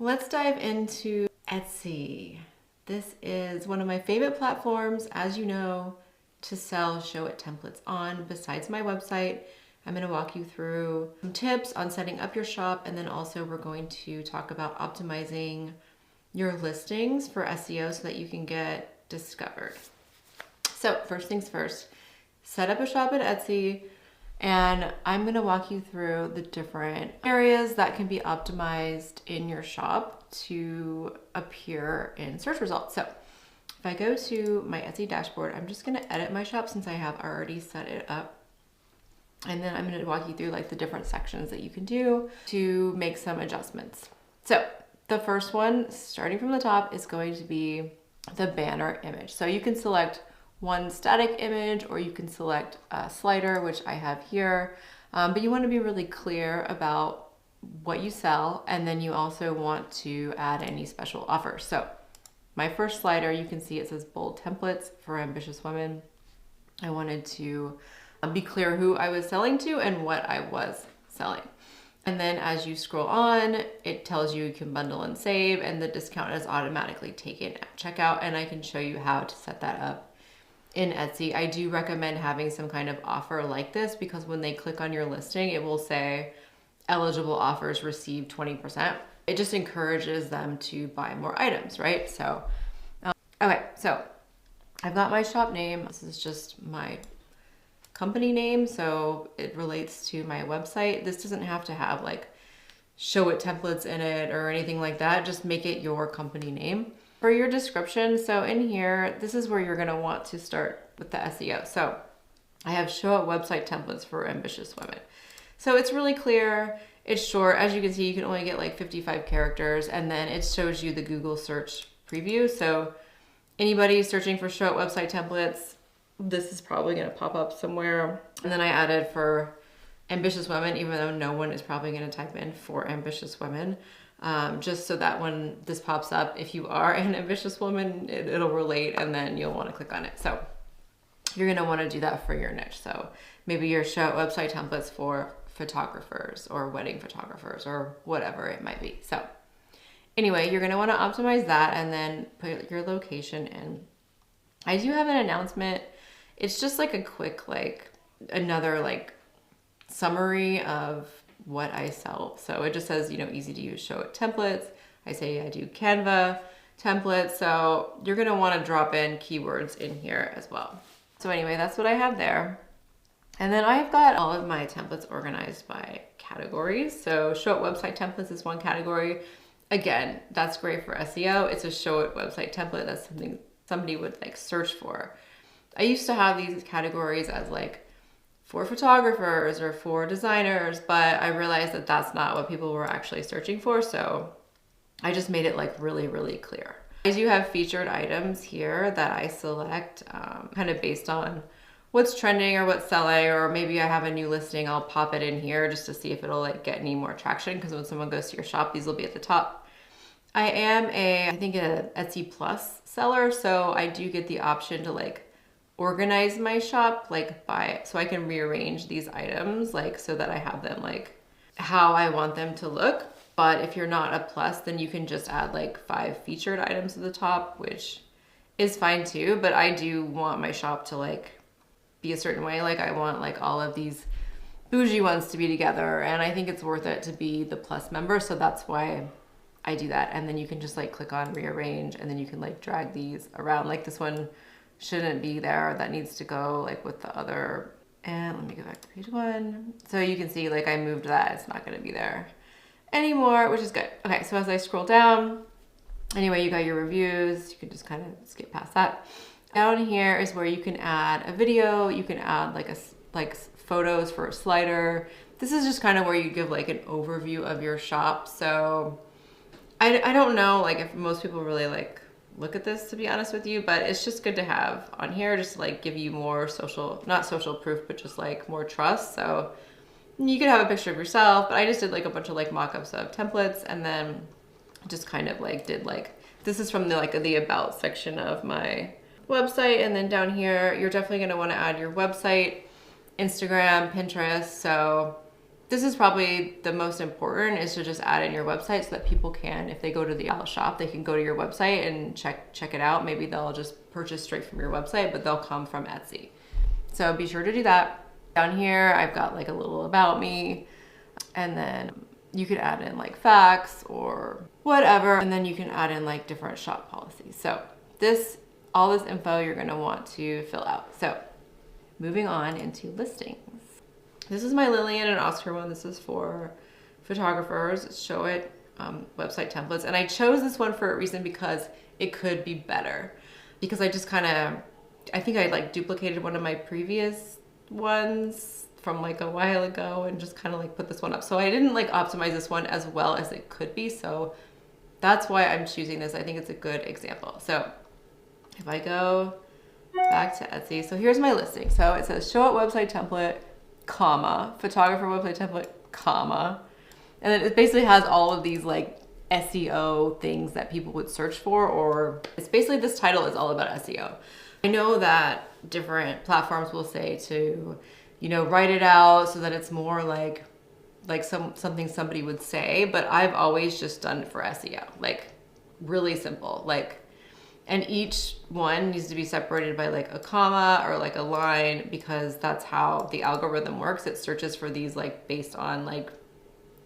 Let's dive into Etsy. This is one of my favorite platforms, as you know, to sell Showit templates on. Besides my website, I'm going to walk you through some tips on setting up your shop, and then also we're going to talk about optimizing your listings for SEO so that you can get discovered. So first things first, set up a shop at Etsy, and I'm going to walk you through the different areas that can be optimized in your shop to appear in search results. So if I go to my Etsy dashboard, I'm just going to edit my shop since I have already set it up. And then I'm going to walk you through like the different sections that you can do to make some adjustments. So the first one, starting from the top, is going to be the banner image. So you can select one static image, or you can select a slider, which I have here. But you want to be really clear about what you sell, and then you also want to add any special offers. So my first slider, you can see it says bold templates for ambitious women. I wanted to be clear who I was selling to and what I was selling. And then as you scroll on, it tells you can bundle and save, and the discount is automatically taken at checkout. And I can show you how to set that up in Etsy. I do recommend having some kind of offer like this, because when they click on your listing, it will say eligible offers receive 20%. It just encourages them to buy more items, right? So, okay, so I've got my shop name. This is just my company name, so it relates to my website. This doesn't have to have like Showit templates in it or anything like that. Just make it your company name. For your description, so in here, this is where you're gonna want to start with the SEO. So I have Showit website templates for ambitious women. So it's really clear, it's short. As you can see, you can only get like 55 characters, and then it shows you the Google search preview. So anybody searching for Showit website templates, this is probably gonna pop up somewhere. And then I added for ambitious women, even though no one is probably gonna type in for ambitious women. Just so that when this pops up, if you are an ambitious woman, it'll relate, and then you'll want to click on it. So you're going to want to do that for your niche. So maybe your Showit website templates for photographers or wedding photographers or whatever it might be. So anyway, you're going to want to optimize that and then put your location in. I do have an announcement. It's just like a quick, like another like summary of what I sell. So it just says, you know, easy to use Showit templates. I say I do Canva templates. So you're going to want to drop in keywords in here as well. So anyway, that's what I have there. And then I've got all of my templates organized by categories. So Showit website templates is one category. Again, that's great for SEO. It's a Showit website template. That's something somebody would like search for. I used to have these categories as like for photographers or for designers, but I realized that that's not what people were actually searching for. So I just made it like really, really clear. I do have featured items here that I select kind of based on what's trending or what's selling, or maybe I have a new listing, I'll pop it in here just to see if it'll like get any more traction, because when someone goes to your shop, these will be at the top. I am I think an Etsy Plus seller, so I do get the option to like organize my shop like by, so I can rearrange these items like so that I have them like how I want them to look. But if you're not a plus, then you can just add like 5 featured items to the top, which is fine too. But I do want my shop to like be a certain way. Like I want like all of these bougie ones to be together, and I think it's worth it to be the plus member. So that's why I do that. And then you can just like click on rearrange, and then you can like drag these around. Like this one shouldn't be there, that needs to go like with the other. And let me go back to page 1. So you can see like I moved that, it's not going to be there anymore, which is good. Okay, so as I scroll down, anyway, you got your reviews, you can just kind of skip past that. Down here is where you can add a video, you can add like photos for a slider. This is just kind of where you give like an overview of your shop. So I don't know like if most people really like look at this, to be honest with you, but it's just good to have on here just to like give you more social, not social proof, but just like more trust. So you could have a picture of yourself, but I just did like a bunch of like mock-ups of templates, and then just kind of like did like, this is from the like the about section of my website. And then down here, you're definitely going to want to add your website, Instagram, Pinterest. So This is probably the most important, is to just add in your website so that people can, if they go to the shop, they can go to your website and check it out. Maybe they'll just purchase straight from your website, but they'll come from Etsy. So be sure to do that. Down here, I've got like a little about me, and then you could add in like facts or whatever, and then you can add in like different shop policies. So all this info you're gonna want to fill out. So moving on into listings. This is my Lillian and Oscar one. This is for photographers. It's Showit website templates. And I chose this one for a reason, because it could be better. Because I just I think I like duplicated one of my previous ones from like a while ago and just kind of like put this one up. So I didn't like optimize this one as well as it could be. So that's why I'm choosing this. I think it's a good example. So if I go back to Etsy, so here's my listing. So it says Showit website template, comma, photographer website template, comma. And then it basically has all of these like SEO things that people would search for, or it's basically, this title is all about SEO. I know that different platforms will say to, you know, write it out so that it's more like something somebody would say, but I've always just done it for SEO, like really simple, like, and each one needs to be separated by like a comma or like a line, because that's how the algorithm works. It searches for these like based on like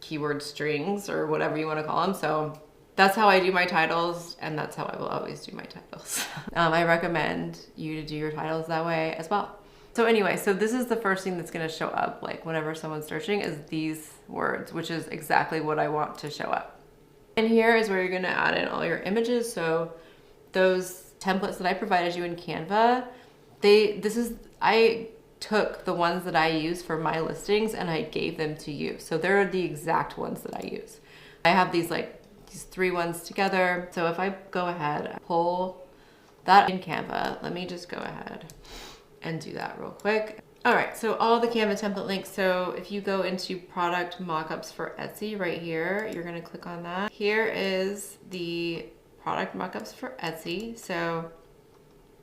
keyword strings or whatever you want to call them. So that's how I do my titles, and that's how I will always do my titles. I recommend you to do your titles that way as well. So anyway, so this is the first thing that's going to show up like whenever someone's searching, is these words, which is exactly what I want to show up. And here is where you're going to add in all your images. So those templates that I provided you in Canva, I took the ones that I use for my listings and I gave them to you. So they're the exact ones that I use. I have these 3 ones together. So if I go ahead and pull that in Canva, let me just go ahead and do that real quick. All right, so all the Canva template links. So if you go into product mockups for Etsy right here, you're gonna click on that. Here is the product mockups for Etsy. So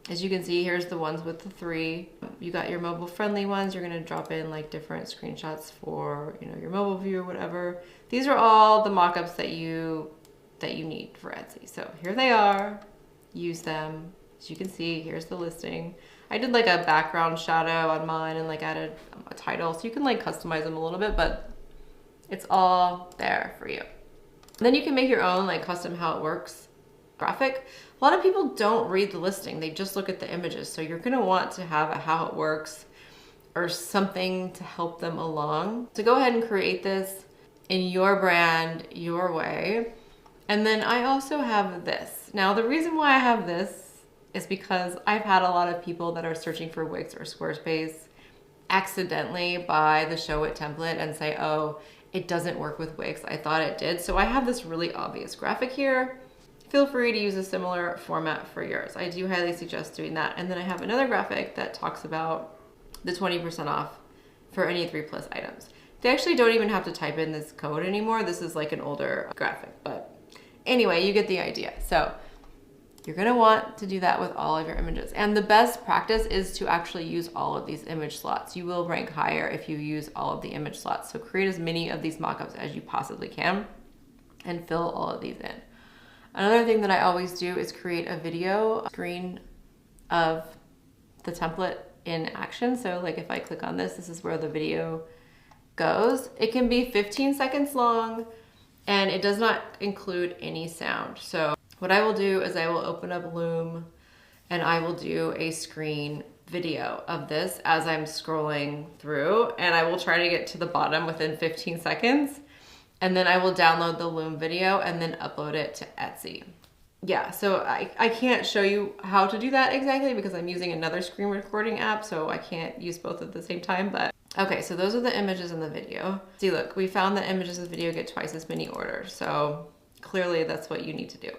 as you can see, here's the ones with the 3. You got your mobile friendly ones. You're gonna drop in like different screenshots for, you know, your mobile view or whatever. These are all the mockups that you need for Etsy. So here they are, use them. As you can see, here's the listing. I did like a background shadow on mine and like added a title. So you can like customize them a little bit, but it's all there for you. And then you can make your own like custom how it works graphic. A lot of people don't read the listing. They just look at the images. So you're gonna want to have a how it works or something to help them along. So go ahead and create this in your brand, your way. And then I also have this. Now the reason why I have this is because I've had a lot of people that are searching for Wix or Squarespace accidentally buy the Showit template and say, oh, it doesn't work with Wix. I thought it did. So I have this really obvious graphic here. Feel free to use a similar format for yours. I do highly suggest doing that. And then I have another graphic that talks about the 20% off for any 3+ items. They actually don't even have to type in this code anymore. This is like an older graphic, but anyway, you get the idea. So you're gonna want to do that with all of your images. And the best practice is to actually use all of these image slots. You will rank higher if you use all of the image slots. So create as many of these mockups as you possibly can and fill all of these in. Another thing that I always do is create a video screen of the template in action. So like if I click on this, this is where the video goes. It can be 15 seconds long and it does not include any sound. So what I will do is I will open up Loom and I will do a screen video of this as I'm scrolling through, and I will try to get to the bottom within 15 seconds. And then I will download the Loom video and then upload it to Etsy. Yeah, so I can't show you how to do that exactly because I'm using another screen recording app, so I can't use both at the same time, but okay, so those are the images in the video. See, look, we found that images in the video get twice as many orders, so clearly that's what you need to do.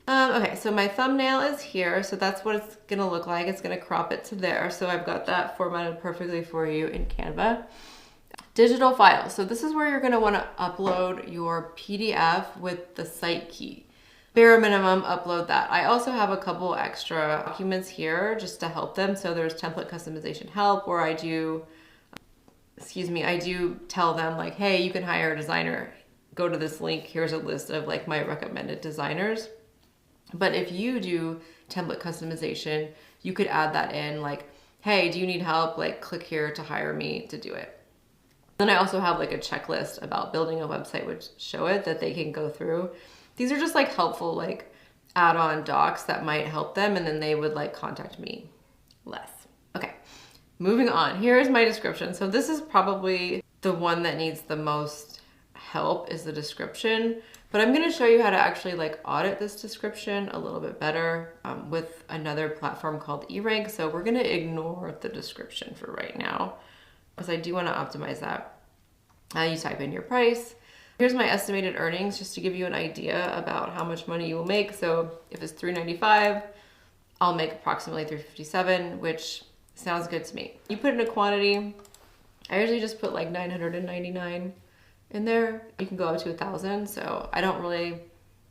Okay, so my thumbnail is here, so that's what it's gonna look like. It's gonna crop it to there, so I've got that formatted perfectly for you in Canva. Digital files. So this is where you're gonna wanna upload your PDF with the site key. Bare minimum, upload that. I also have a couple extra documents here just to help them. So there's template customization help where I do excuse me, I do tell them like, hey, you can hire a designer. Go to this link. Here's a list of like my recommended designers. But if you do template customization, you could add that in like, hey, do you need help? Like click here to hire me to do it. Then I also have like a checklist about building a website with Showit that they can go through. These are just like helpful like add-on docs that might help them, and then they would like contact me less. Okay, moving on. Here's my description. So this is probably the one that needs the most help, is the description. But I'm gonna show you how to actually like audit this description a little bit better with another platform called eRank. So we're gonna ignore the description for right now, because I do wanna optimize that. You type in your price. Here's my estimated earnings, just to give you an idea about how much money you will make. So if it's $395, I'll make approximately $357, which sounds good to me. You put in a quantity. I usually just put like 999 in there. You can go up to 1,000. So I don't really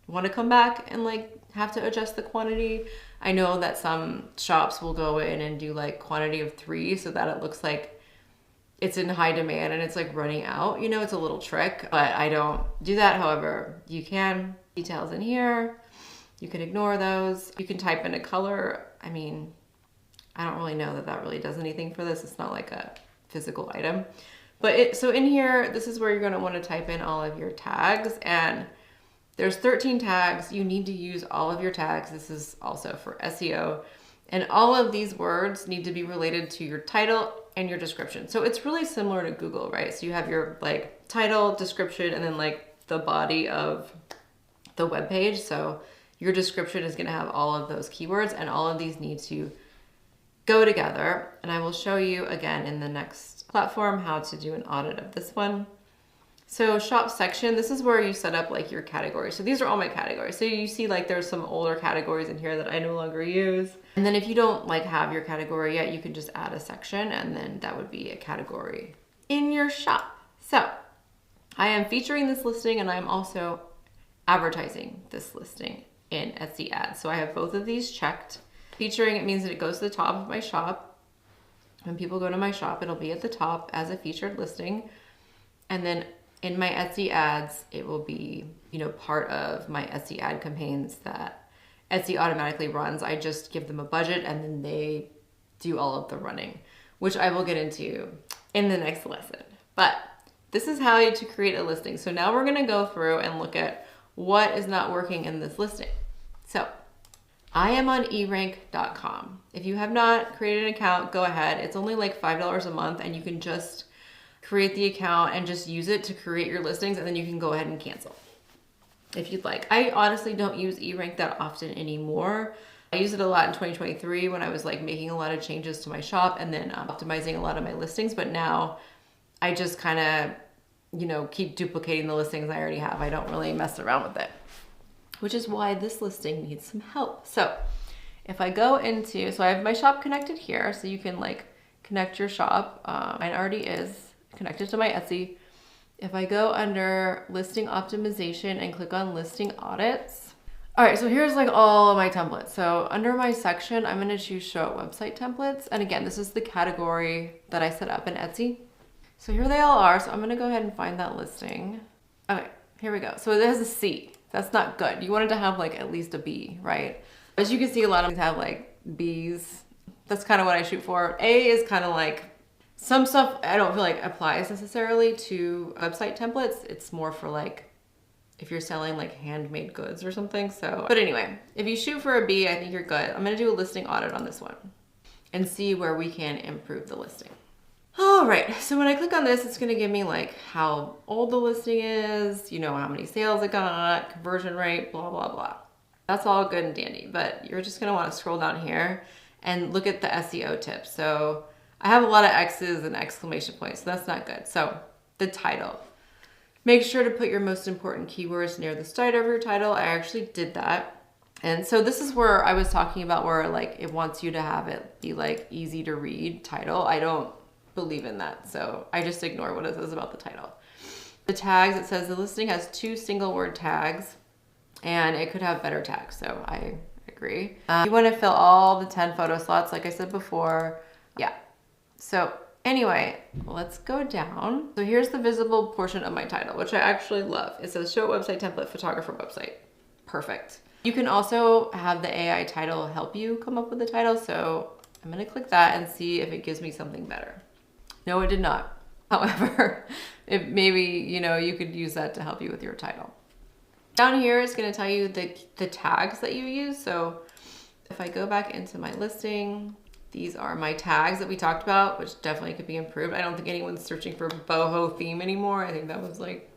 want to come back and like have to adjust the quantity. I know that some shops will go in and do like quantity of 3 so that it looks like it's in high demand and it's like running out. You know, it's a little trick, but I don't do that. However, you can. Details in here. You can ignore those. You can type in a color. I mean, I don't really know that that really does anything for this. It's not like a physical item. But so in here, this is where you're gonna wanna type in all of your tags, and there's 13 tags. You need to use all of your tags. This is also for SEO. And all of these words need to be related to your title and your description. So it's really similar to Google, right? So you have your like title, description, and then like the body of the web page. So your description is gonna have all of those keywords, and all of these need to go together. And I will show you again in the next platform how to do an audit of this one. So shop section, this is where you set up like your categories. So these are all my categories. So you see like there's some older categories in here that I no longer use. And then if you don't like have your category yet, you can just add a section, and then that would be a category in your shop. So I am featuring this listing, and I'm also advertising this listing in Etsy ads. So I have both of these checked. Featuring, it means that it goes to the top of my shop. When people go to my shop, it'll be at the top as a featured listing. And then in my Etsy ads, it will be, you know, part of my Etsy ad campaigns that Etsy automatically runs. I just give them a budget and then they do all of the running, which I will get into in the next lesson. But this is how to create a listing. So now we're gonna go through and look at what is not working in this listing. So I am on erank.com. If you have not created an account, go ahead. It's only like $5 a month, and you can just create the account and just use it to create your listings, and then you can go ahead and cancel if you'd like. I honestly don't use eRank that often anymore. I used it a lot in 2023 when I was like making a lot of changes to my shop and then optimizing a lot of my listings, but now I just kind of, you know, keep duplicating the listings I already have. I don't really mess around with it, which is why this listing needs some help. So if I go into, so I have my shop connected here, so you can like connect your shop. Mine already is connected to my Etsy. If I go under listing optimization and click on listing audits. All right, so here's like all of my templates. So under my section, I'm gonna choose show website templates. And again, this is the category that I set up in Etsy. So here they all are. So I'm gonna go ahead and find that listing. Okay, here we go. So it has a C. That's not good. You want it to have like at least a B, right? As you can see, a lot of these have like B's. That's kind of what I shoot for. A is kind of like some stuff I don't feel like applies necessarily to website templates. It's more for like if you're selling like handmade goods or something. So, but anyway, if you shoot for a B, I think you're good. I'm gonna do a listing audit on this one and see where we can improve the listing. All right, so when I click on this, it's gonna give me like how old the listing is, you know, how many sales it got, conversion rate, blah, blah, blah. That's all good and dandy, but you're just gonna wanna scroll down here and look at the SEO tips. So I have a lot of X's and exclamation points, so that's not good. So the title. Make sure to put your most important keywords near the start of your title. I actually did that. And so this is where I was talking about where like it wants you to have it be like easy to read title. I don't believe in that, so I just ignore what it says about the title. The tags, it says the listing has 2 single word tags and it could have better tags, so I agree. You want to fill all the 10 photo slots like I said before. Yeah, so Anyway, let's go down. So here's the visible portion of my title, which I actually love. It says Showit website template, photographer website. Perfect. You can also have the AI title help you come up with the title. So I'm gonna click that and see if it gives me something better. No, it did not. However, if maybe, you know, you could use that to help you with your title. Down here, it's gonna tell you the tags that you use. So if I go back into my listing, these are my tags that we talked about, which definitely could be improved. I don't think anyone's searching for boho theme anymore. I think that was like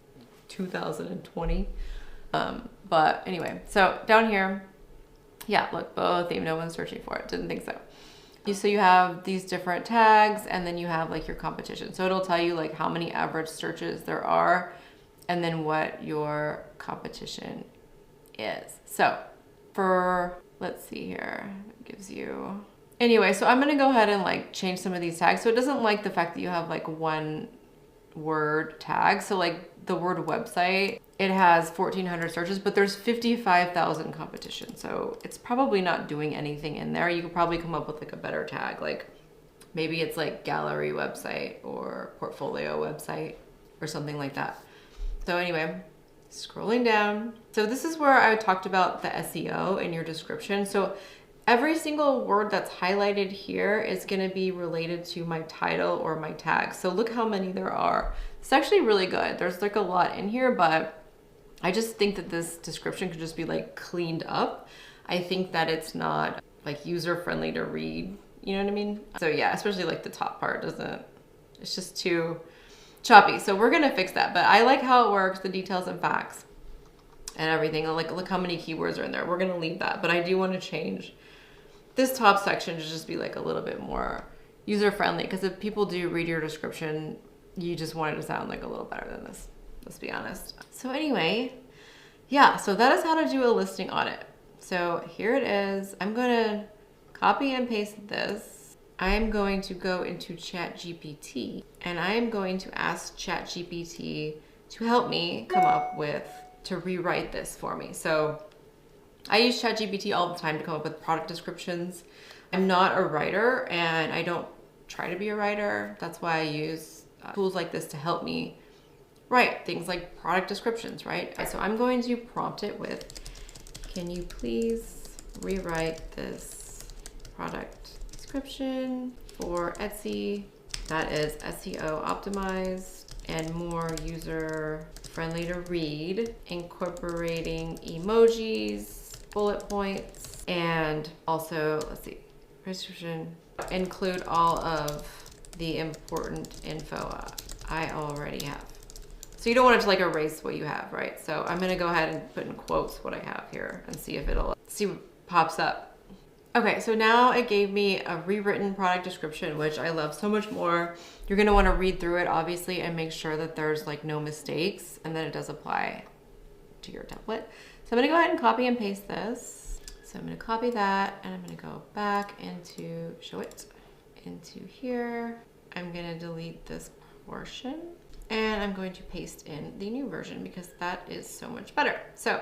2020. But anyway, so down here, yeah, look, boho theme, no one's searching for it. Didn't think so. So you have these different tags, and then you have like your competition. So it'll tell you like how many average searches there are, and then what your competition is. So for, let's see here, it gives you, anyway, so I'm gonna go ahead and like change some of these tags. So it doesn't like the fact that you have like one word tag. So like the word website, it has 1,400 searches, but there's 55,000 competition. So it's probably not doing anything in there. You could probably come up with like a better tag. Like maybe it's like gallery website or portfolio website or something like that. So anyway, scrolling down. So this is where I talked about the SEO in your description. So every single word that's highlighted here is gonna be related to my title or my tag. So look how many there are. It's actually really good. There's like a lot in here, but I just think that this description could just be like cleaned up. I think that it's not like user-friendly to read, you know what I mean? So yeah, especially like the top part doesn't, it's just too choppy. So we're gonna fix that, but I like how it works, the details and facts and everything. Like look how many keywords are in there. We're gonna leave that, but I do wanna change this top section to just be like a little bit more user-friendly, because if people do read your description, you just want it to sound like a little better than this, let's be honest. So anyway, yeah, so that is how to do a listing audit. So here it is. I'm gonna copy and paste this. I'm going to go into ChatGPT and I'm going to ask ChatGPT to help me come up with, to rewrite this for me. So I use ChatGPT all the time to come up with product descriptions. I'm not a writer and I don't try to be a writer. That's why I use tools like this to help me write things like product descriptions, right? So I'm going to prompt it with, can you please rewrite this product description for Etsy that is SEO optimized and more user friendly to read, incorporating emojis, bullet points, and also, let's see, description, include all of the important info I already have. So you don't want it to like erase what you have, right? So I'm gonna go ahead and put in quotes what I have here and see if it'll, see what pops up. Okay, so now it gave me a rewritten product description, which I love so much more. You're gonna wanna read through it, obviously, and make sure that there's like no mistakes and that it does apply to your template. So I'm gonna go ahead and copy and paste this. So I'm gonna copy that and I'm gonna go back into Showit, into here. I'm gonna delete this portion and I'm going to paste in the new version because that is so much better. So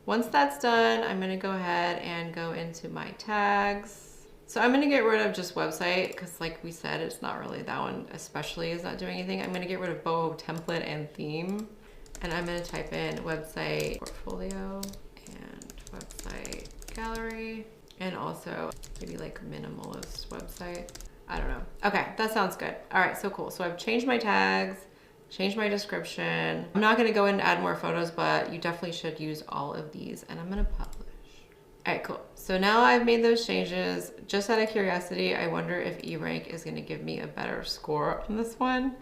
once that's done, I'm gonna go ahead and go into my tags. So I'm gonna get rid of just website because like we said, it's not really, that one especially is not doing anything. I'm gonna get rid of boho template and theme. And I'm gonna type in website portfolio and website gallery and also maybe like minimalist website. I don't know. Okay, that sounds good. All right, so cool. So I've changed my tags, changed my description. I'm not gonna go in and add more photos, but you definitely should use all of these and I'm gonna publish. All right, cool. So now I've made those changes. Just out of curiosity, I wonder if eRank is gonna give me a better score on this one.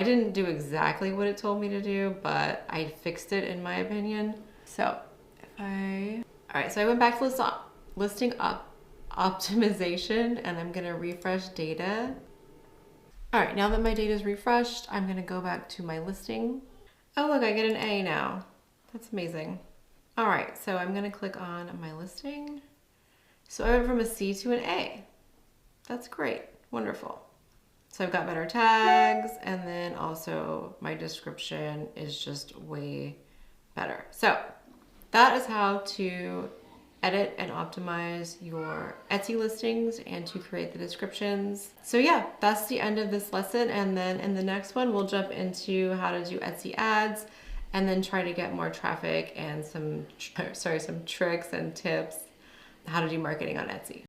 I didn't do exactly what it told me to do, but I fixed it in my opinion. So if I, all right, so I went back to listing optimization and I'm gonna refresh data. All right, now that my data is refreshed, I'm gonna go back to my listing. Oh look, I get an A now. That's amazing. All right, so I'm gonna click on my listing. So I went from a C to an A. That's great, wonderful. So I've got better tags and then also my description is just way better. So that is how to edit and optimize your Etsy listings and to create the descriptions. So yeah, that's the end of this lesson. And then in the next one, we'll jump into how to do Etsy ads and then try to get more traffic and some tricks and tips how to do marketing on Etsy.